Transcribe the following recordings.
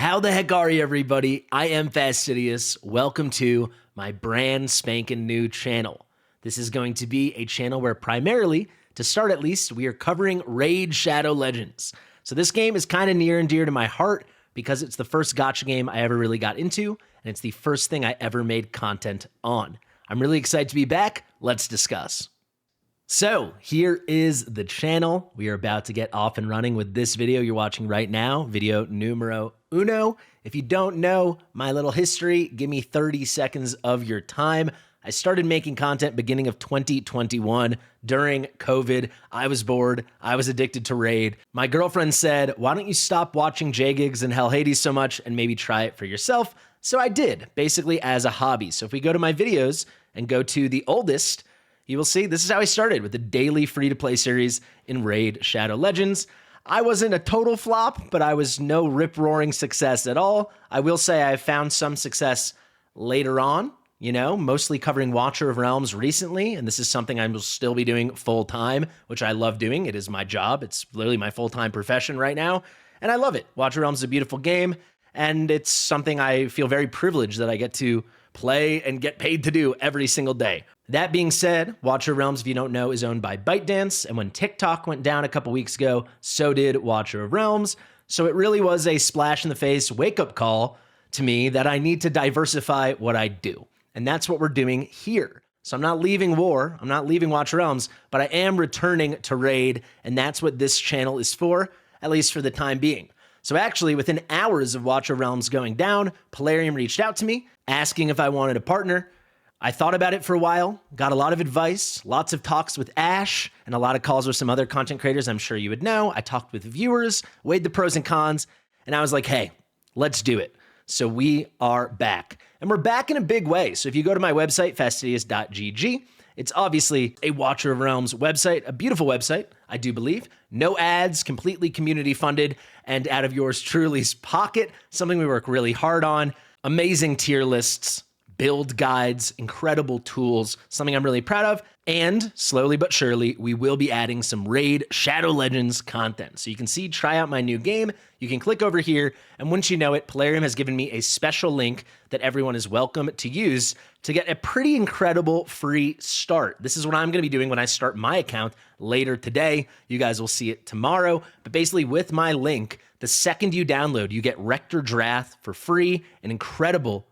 How the heck are you, everybody? I am Fastidious. Welcome to my brand spanking new channel. This is going to be a channel where primarily, to start at least, we are covering Raid Shadow Legends. So this game is kind of near and dear to my heart because it's the first gacha game I ever really got into, and it's the first thing I ever made content on. I'm really excited to be back. Let's discuss. So here is the channel. We are about to get off and running with this video you're watching right now, video numero uno. If you don't know my little history, give me 30 seconds of your time. I started making content beginning of 2021 during COVID. I was bored. I was addicted to Raid. My girlfriend said, why don't you stop watching J-Gigs and Hell Hades so much and maybe try it for yourself? So I did, basically as a hobby. So if we go to my videos and go to the oldest, you will see this is how I started with the daily free-to-play series in Raid Shadow Legends. I wasn't a total flop, but I was no rip-roaring success at all. I will say I found some success later on, mostly covering Watcher of Realms recently, and this is something I will still be doing full-time, which I love doing. It is my job. It's literally my full-time profession right now, and I love it. Watcher of Realms is a beautiful game, and it's something I feel very privileged that I get to play and get paid to do every single day. That being said, Watcher of Realms, if you don't know, is owned by ByteDance, and when TikTok went down a couple weeks ago, so did Watcher of Realms. So it really was a splash in the face wake-up call to me that I need to diversify what I do. And that's what we're doing here. So I'm not leaving War, I'm not leaving Watcher of Realms, but I am returning to Raid, and that's what this channel is for, at least for the time being. So actually, within hours of Watcher of Realms going down, Plarium reached out to me, asking if I wanted a partner. I thought about it for a while, got a lot of advice, lots of talks with Ash, and a lot of calls with some other content creators I'm sure you would know. I talked with viewers, weighed the pros and cons, and I was like, hey, let's do it. So we are back. And we're back in a big way. So if you go to my website, fastidious.gg, it's obviously a Watcher of Realms website, a beautiful website, I do believe. No ads, completely community funded, and out of yours truly's pocket, something we work really hard on. Amazing tier lists, build guides, incredible tools, something I'm really proud of. And slowly but surely, we will be adding some Raid Shadow Legends content. So you can see, try out my new game. You can click over here, and once you know it, Plarium has given me a special link that everyone is welcome to use to get a pretty incredible free start. This is what I'm going to be doing when I start my account later today. You guys will see it tomorrow. But basically, with my link, the second you download, you get Rector Drath for free, an incredible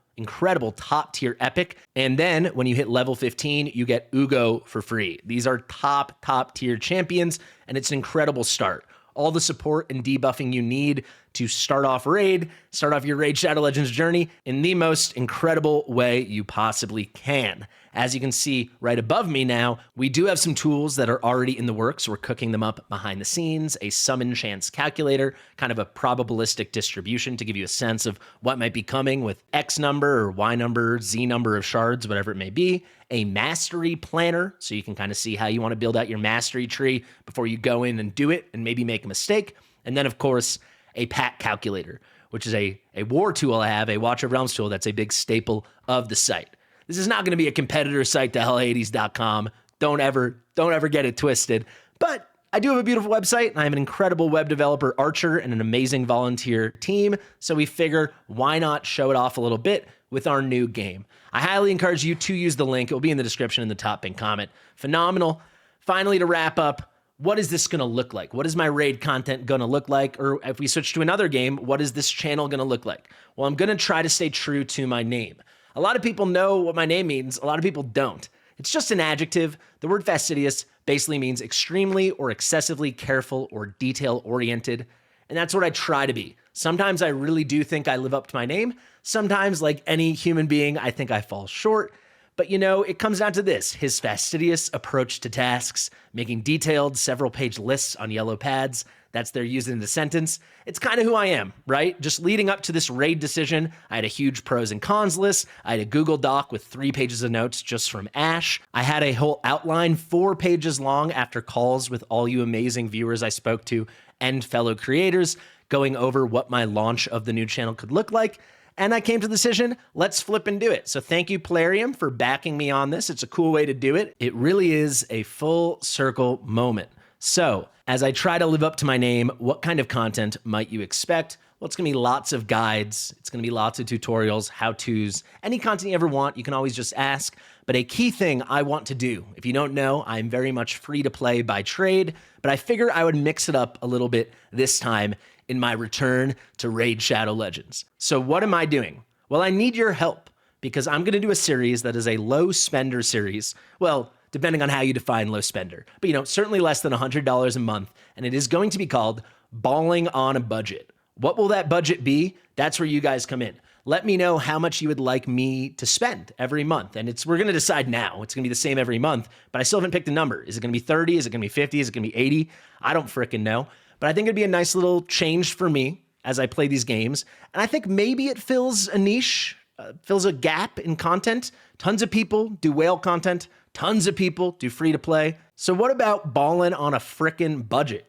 top tier epic. And then when you hit level 15, you get Uugo for free. These are top tier champions, and it's an incredible start. All the support and debuffing you need to start off your Raid Shadow Legends journey in the most incredible way you possibly can. As you can see right above me now, we do have some tools that are already in the works. We're cooking them up behind the scenes, a summon chance calculator, kind of a probabilistic distribution to give you a sense of what might be coming with X number or Y number, Z number of shards, whatever it may be, a mastery planner, so you can kind of see how you want to build out your mastery tree before you go in and do it and maybe make a mistake. And then, of course, a pack calculator, which is a war tool I have, a Watcher of Realms tool that's a big staple of the site. This is not going to be a competitor site to hellhades.com. Don't ever get it twisted. But I do have a beautiful website, and I have an incredible web developer, Archer, and an amazing volunteer team. So we figure, why not show it off a little bit with our new game? I highly encourage you to use the link. It will be in the description in the top pinned comment. Phenomenal. Finally, to wrap up, what is this going to look like? What is my Raid content going to look like? Or if we switch to another game, what is this channel going to look like? Well, I'm going to try to stay true to my name. A lot of people know what my name means. A lot of people don't. It's just an adjective. The word fastidious basically means extremely or excessively careful or detail-oriented, and that's what I try to be. Sometimes I really do think I live up to my name. Sometimes, like any human being, I think I fall short. But it comes down to this, his fastidious approach to tasks, making detailed several-page lists on yellow pads. That's their use in the sentence. It's kind of who I am, right? Just leading up to this Raid decision, I had a huge pros and cons list. I had a Google Doc with 3 pages of notes just from Ash. I had a whole outline 4 pages long after calls with all you amazing viewers I spoke to and fellow creators, going over what my launch of the new channel could look like. And I came to the decision, let's flip and do it. So thank you, Plarium, for backing me on this. It's a cool way to do it. It really is a full circle moment. So as I try to live up to my name, what kind of content might you expect? Well, it's going to be lots of guides. It's going to be lots of tutorials, how-tos, any content you ever want. You can always just ask. But a key thing I want to do, if you don't know, I'm very much free to play by trade, but I figure I would mix it up a little bit this time in my return to Raid Shadow Legends. So what am I doing? Well, I need your help because I'm going to do a series that is a low spender series. Well, depending on how you define low spender, but certainly less than $100 a month. And it is going to be called Balling on a Budget. What will that budget be? That's where you guys come in. Let me know how much you would like me to spend every month. And we're going to decide now. It's going to be the same every month, but I still haven't picked a number. Is it going to be 30? Is it going to be 50? Is it going to be 80? I don't frickin' know. But I think it'd be a nice little change for me as I play these games. And I think maybe it fills a niche, fills a gap in content. Tons of people do whale content. Tons of people do free to play. So what about balling on a frickin' budget,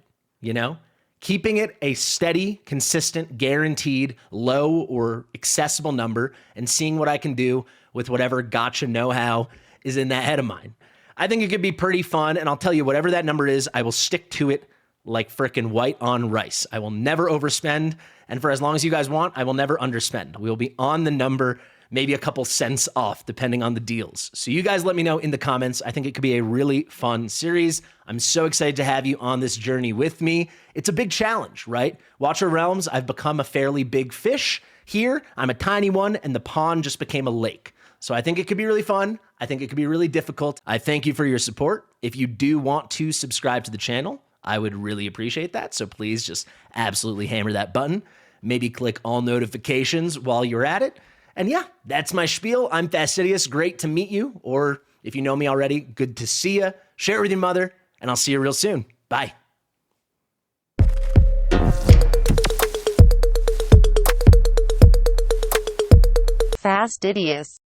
Keeping it a steady, consistent, guaranteed, low or accessible number and seeing what I can do with whatever gotcha know-how is in that head of mine. I think it could be pretty fun, and I'll tell you, whatever that number is, I will stick to it like frickin' white on rice. I will never overspend, and for as long as you guys want, I will never underspend. We will be on the number, maybe a couple cents off, depending on the deals. So you guys let me know in the comments. I think it could be a really fun series. I'm so excited to have you on this journey with me. It's a big challenge, right? Watcher Realms, I've become a fairly big fish. Here, I'm a tiny one, and the pond just became a lake. So I think it could be really fun. I think it could be really difficult. I thank you for your support. If you do want to subscribe to the channel, I would really appreciate that. So please just absolutely hammer that button. Maybe click all notifications while you're at it. And yeah, that's my spiel. I'm Fastidious. Great to meet you. Or if you know me already, good to see you. Share it with your mother, and I'll see you real soon. Bye. Fastidious.